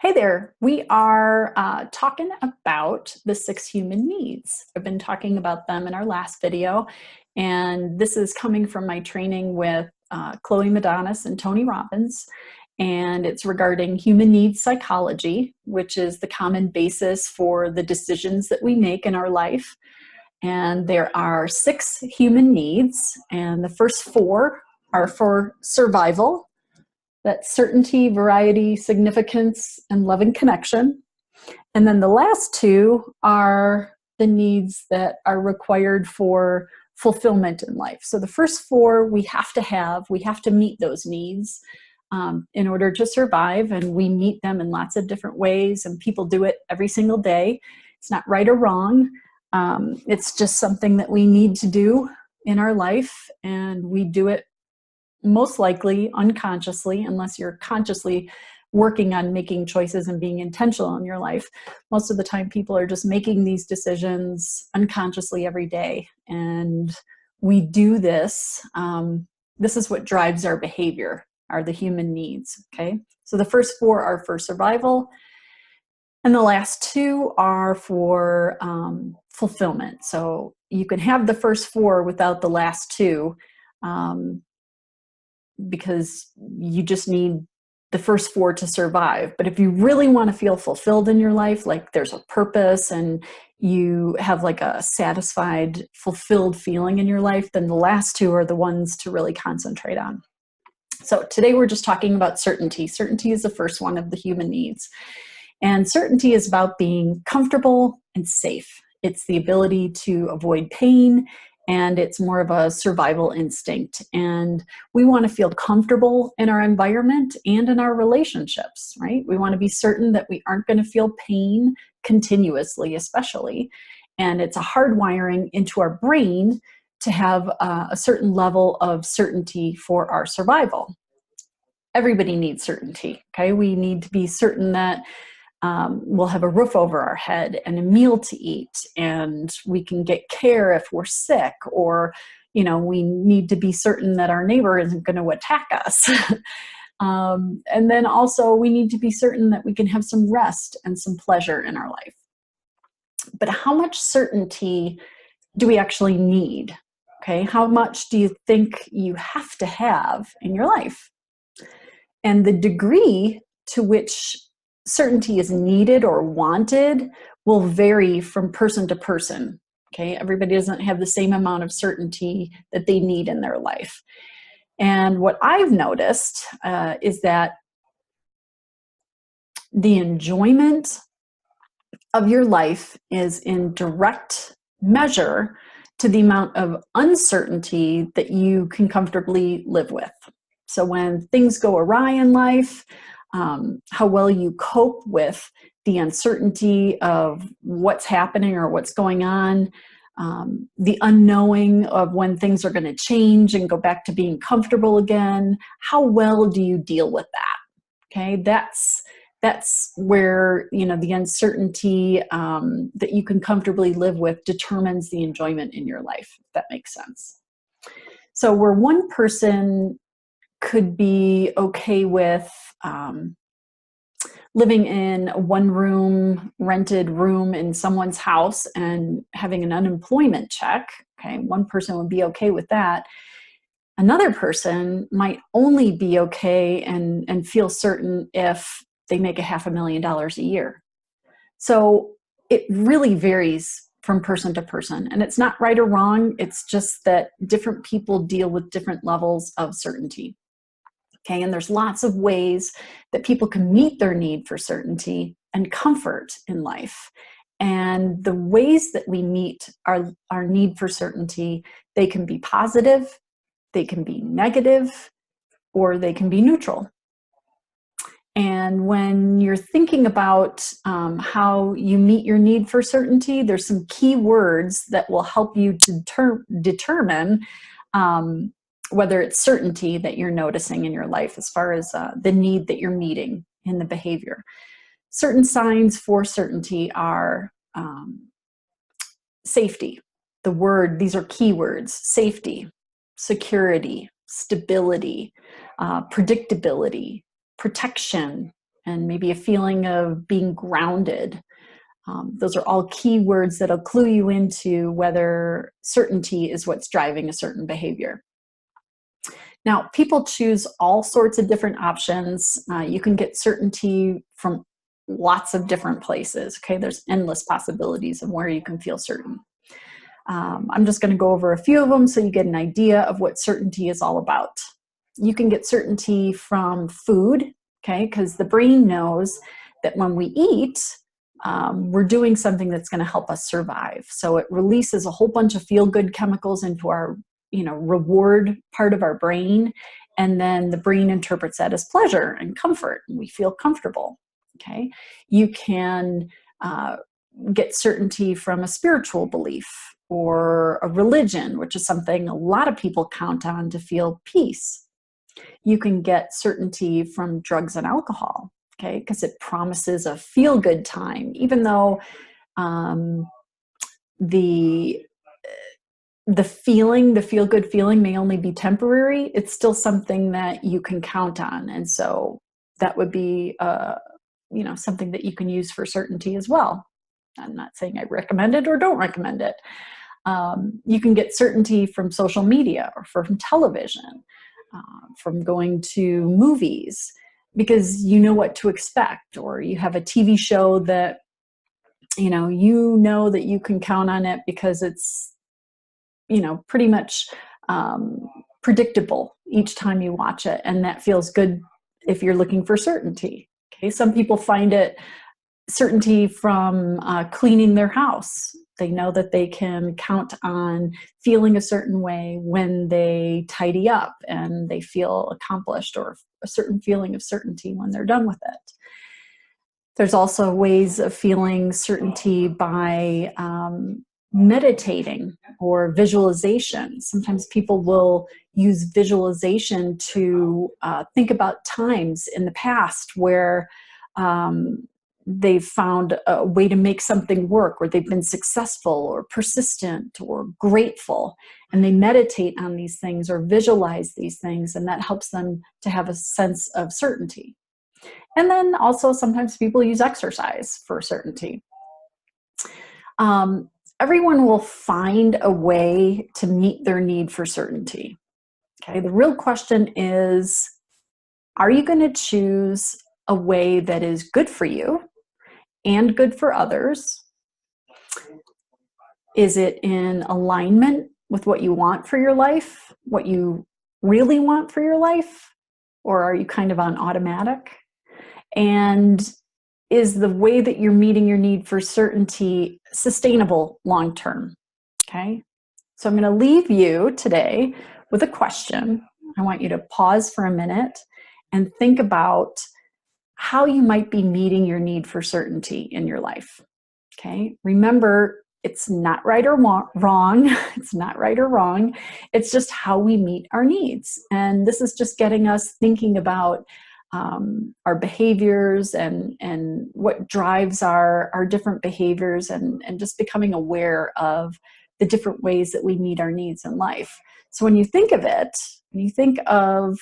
Hey there, we are talking about the 6 human needs. I've been talking about them in our last video, and this is coming from my training with Chloe Madonis and Tony Robbins, and it's regarding human needs psychology, which is the common basis for the decisions that we make in our life. And there are 6 human needs, and the first 4 are for survival. That's certainty, variety, significance, and love and connection. And then the last 2 are the needs that are required for fulfillment in life. So the first 4 we have to meet those needs in order to survive. And we meet them in lots of different ways, and people do it every single day. It's not right or wrong. It's just something that we need to do in our life, and we do it most likely unconsciously, unless you're consciously working on making choices and being intentional in your life. Most of the time, people are just making these decisions unconsciously every day. And we do this. This is what drives our behavior, are the human needs. Okay. So the first 4 are for survival, and the last 2 are for fulfillment. So you can have the first 4 without the last 2. Because you just need the first 4 to survive. But if you really want to feel fulfilled in your life, like there's a purpose and you have like a satisfied, fulfilled feeling in your life, then the last 2 are the ones to really concentrate on. So today we're just talking about certainty. Certainty is the first one of the human needs. And certainty is about being comfortable and safe. It's the ability to avoid pain, and it's more of a survival instinct. And we want to feel comfortable in our environment and in our relationships, right? We want to be certain that we aren't going to feel pain continuously, especially. And it's a hardwiring into our brain to have a certain level of certainty for our survival. Everybody needs certainty, okay? We need to be certain that we'll have a roof over our head and a meal to eat, and we can get care if we're sick, or we need to be certain that our neighbor isn't going to attack us. And then also we need to be certain that we can have some rest and some pleasure in our life. But how much certainty do we actually need? Okay, how much do you think you have to have in your life? And the degree to which certainty is needed or wanted will vary from person to person. Okay, everybody doesn't have the same amount of certainty that they need in their life. And what I've noticed is that the enjoyment of your life is in direct measure to the amount of uncertainty that you can comfortably live with. So when things go awry in life, how well you cope with the uncertainty of what's happening or what's going on, the unknowing of when things are going to change and go back to being comfortable again. How well do you deal with that? Okay, that's where the uncertainty that you can comfortably live with determines the enjoyment in your life, if that makes sense. So where one person could be okay with living in a one-room rented room in someone's house and having an unemployment check, okay, one person would be okay with that. Another person might only be okay and feel certain if they make $500,000 a year. So it really varies from person to person, and it's not right or wrong. It's just that different people deal with different levels of certainty. Okay, and there's lots of ways that people can meet their need for certainty and comfort in life. And the ways that we meet our need for certainty, they can be positive, they can be negative, or they can be neutral. And when you're thinking about how you meet your need for certainty, there's some key words that will help you to determine whether it's certainty that you're noticing in your life as far as the need that you're meeting in the behavior. Certain signs for certainty are safety. These are key words: safety, security, stability, predictability, protection, and maybe a feeling of being grounded. Those are all key words that'll clue you into whether certainty is what's driving a certain behavior. Now, people choose all sorts of different options. You can get certainty from lots of different places. Okay, there's endless possibilities of where you can feel certain. I'm just going to go over a few of them so you get an idea of what certainty is all about. You can get certainty from food, okay, because the brain knows that when we eat, we're doing something that's going to help us survive. So it releases a whole bunch of feel-good chemicals into our, reward part of our brain, and then the brain interprets that as pleasure and comfort, and we feel comfortable. Okay, you can get certainty from a spiritual belief or a religion, which is something a lot of people count on to feel peace. You can get certainty from drugs and alcohol, okay, because it promises a feel-good time, even though the feel-good feeling may only be temporary. It's still something that you can count on, and so that would be something that you can use for certainty as well. I'm not saying I recommend it or don't recommend it. You can get certainty from social media or from television, from going to movies, because you know what to expect, or you have a TV show that you know that you can count on it because it's pretty much predictable each time you watch it, and that feels good if you're looking for certainty. Okay, some people find it certainty from cleaning their house. They know that they can count on feeling a certain way when they tidy up, and they feel accomplished, or a certain feeling of certainty when they're done with it. There's also ways of feeling certainty by meditating or visualization. Sometimes people will use visualization to think about times in the past where they've found a way to make something work, or they've been successful or persistent or grateful, and they meditate on these things or visualize these things, and that helps them to have a sense of certainty. And then also sometimes people use exercise for certainty. Everyone will find a way to meet their need for certainty. Okay, the real question is, are you going to choose a way that is good for you and good for others? Is it in alignment with what you want for your life, what you really want for your life? Or are you kind of on automatic? And is the way that you're meeting your need for certainty sustainable long term? Okay, so I'm going to leave you today with a question. I want you to pause for a minute and think about how you might be meeting your need for certainty in your life. Okay, remember, it's not right or wrong. It's not right or wrong. It's just how we meet our needs. And this is just getting us thinking about our behaviors and what drives our different behaviors, and just becoming aware of the different ways that we meet our needs in life. So when you think of it, when you think of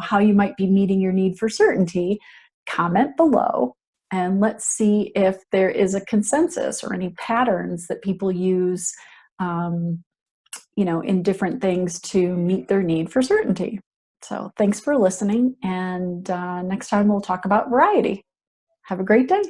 how you might be meeting your need for certainty, comment below and let's see if there is a consensus or any patterns that people use in different things to meet their need for certainty. So thanks for listening, and next time we'll talk about variety. Have a great day.